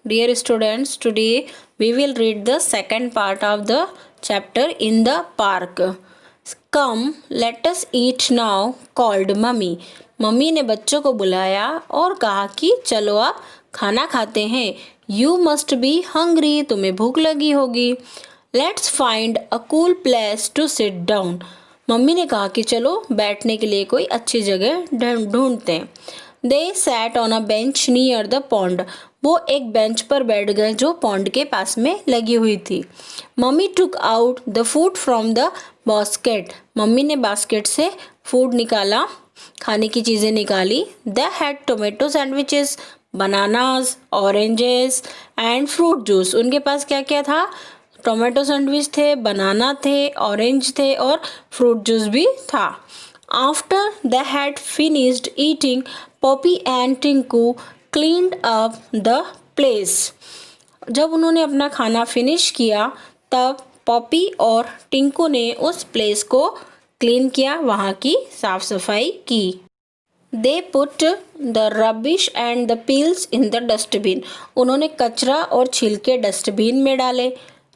Dear students, today we will read the second part of the chapter in the park. Come, let us eat now, called mummy. Mummy ने बच्चों को बुलाया और कहा कि चलो आप खाना खाते हैं. You must be hungry, तुम्हें भूख लगी होगी. Let's find a cool place to sit down. Mummy ने कहा कि चलो बैठने के लिए कोई अच्छी जगह ढूंढते हैं. They sat on a bench near the pond. वो एक बेंच पर बैठ गए जो पॉन्ड के पास में लगी हुई थी. Mummy took out the food from the basket. Mummy ने बास्केट से फूड निकाला, खाने की चीज़ें निकाली. They had tomato sandwiches, bananas, oranges and fruit juice. उनके पास क्या क्या था? टोमेटो सैंडविच थे, बनाना थे, ऑरेंज थे और फ्रूट जूस भी था. After they had finished eating, Poppy and Tinku cleaned up the place. जब उन्होंने अपना खाना फिनिश किया तब पॉपी और टिंकू ने उस प्लेस को क्लीन किया, वहाँ की साफ सफाई की. They put the rubbish and the peels in the dustbin. उन्होंने कचरा और छिलके डस्टबिन में डाले.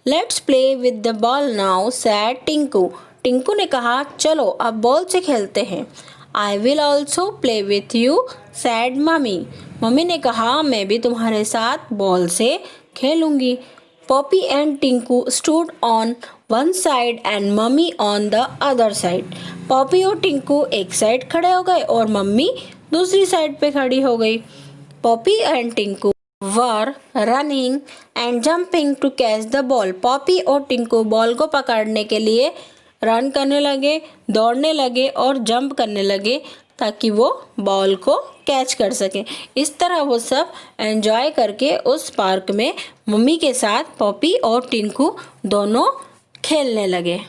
Let's play with the ball now, said Tinku. Tinku ने कहा चलो अब बॉल से खेलते हैं. I will also play with you, said mummy. Mummy ने कहा मैं भी तुम्हारे साथ बॉल से खेलूंगी. Poppy and Tinku stood on one side and mummy on the other side. Poppy और टिंकू एक साइड खड़े हो गए और मम्मी दूसरी साइड पे खड़ी हो गई. Poppy and Tinku were running and jumping to catch the ball. Poppy और टिंकू बॉल को पकड़ने के लिए रन करने लगे, दौड़ने लगे और जंप करने लगे ताकि वो बॉल को कैच कर सके. इस तरह वो सब एंजॉय करके उस पार्क में मम्मी के साथ पॉपी और टिंकू दोनों खेलने लगे.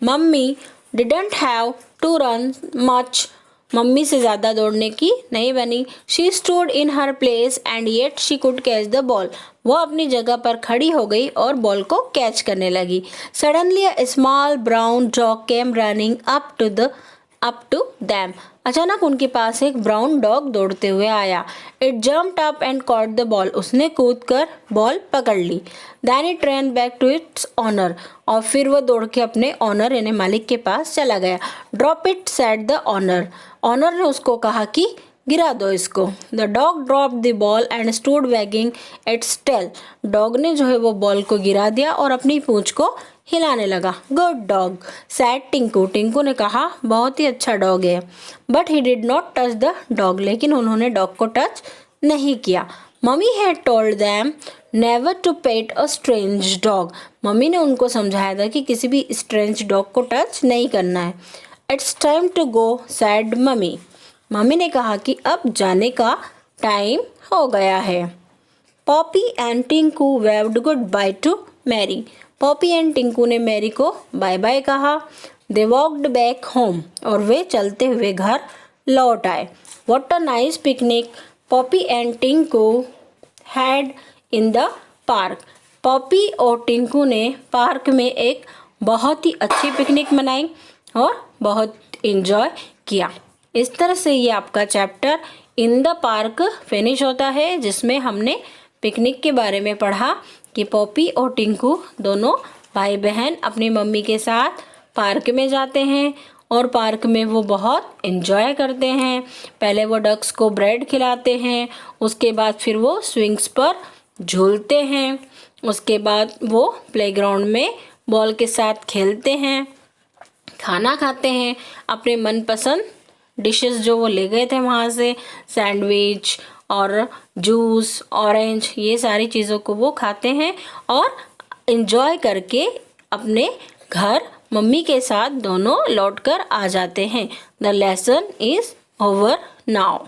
Mummy didn't have to run much. Mummy से ज़्यादा दौड़ने की नहीं बनी. She stood in her place and yet she could catch the ball. वो अपनी जगह पर खड़ी हो गई और बॉल को कैच करने लगी. Suddenly a small brown dog came running up to them. अचानक उनके पास एक ब्राउन डॉग दौड़ते हुए आया. It jumped up and caught the ball. उसने कूद कर बॉल पकड़ ली. Then it run back to its owner. और फिर वो दौड़ के अपने ऑनर यानी मालिक के पास चला गया. Drop it, said the owner. Owner ने उसको कहा कि गिरा दो इसको. The dog drop the ball and stood wagging its tail. Dog ने जो है वो बॉल को गिरा दिया और अपनी पूंछ को हिलाने लगा. Good dog, said Tinku. Tinku ने कहा बहुत ही अच्छा डॉग है. But he did not touch the dog. लेकिन उन्होंने डॉग को टच नहीं किया. Mummy had told them never to pet a strange dog. Mummy ने उनको समझाया था कि किसी भी स्ट्रेंज डॉग को टच नहीं करना है. It's time to go, said mummy. Mummy ने कहा कि अब जाने का टाइम हो गया है. Poppy and Tinku waved good bye to Mary. Poppy and Tinku ने मैरी को बाय बाय कहा. They walked back home. और वे चलते हुए घर लौट आए. What a nice picnic Poppy and Tinku had in the park. Poppy और टिंकू ने पार्क में एक बहुत ही अच्छी पिकनिक मनाई और बहुत इंजॉय किया. इस तरह से ये आपका chapter in the park finish होता है, जिसमें हमने पिकनिक के बारे में पढ़ा कि पॉपी और टिंकू दोनों भाई बहन अपनी मम्मी के साथ पार्क में जाते हैं और पार्क में वो बहुत एंजॉय करते हैं. पहले वो डक्स को ब्रेड खिलाते हैं, उसके बाद फिर वो स्विंग्स पर झूलते हैं, उसके बाद वो प्लेग्राउंड में बॉल के साथ खेलते हैं, खाना खाते हैं, अपने मनपसंद डिशेस जो वो ले गए थे वहाँ से, सैंडविच और जूस, ऑरेंज, ये सारी चीज़ों को वो खाते हैं और एंजॉय करके अपने घर मम्मी के साथ दोनों लौटकर आ जाते हैं. The lesson is over now.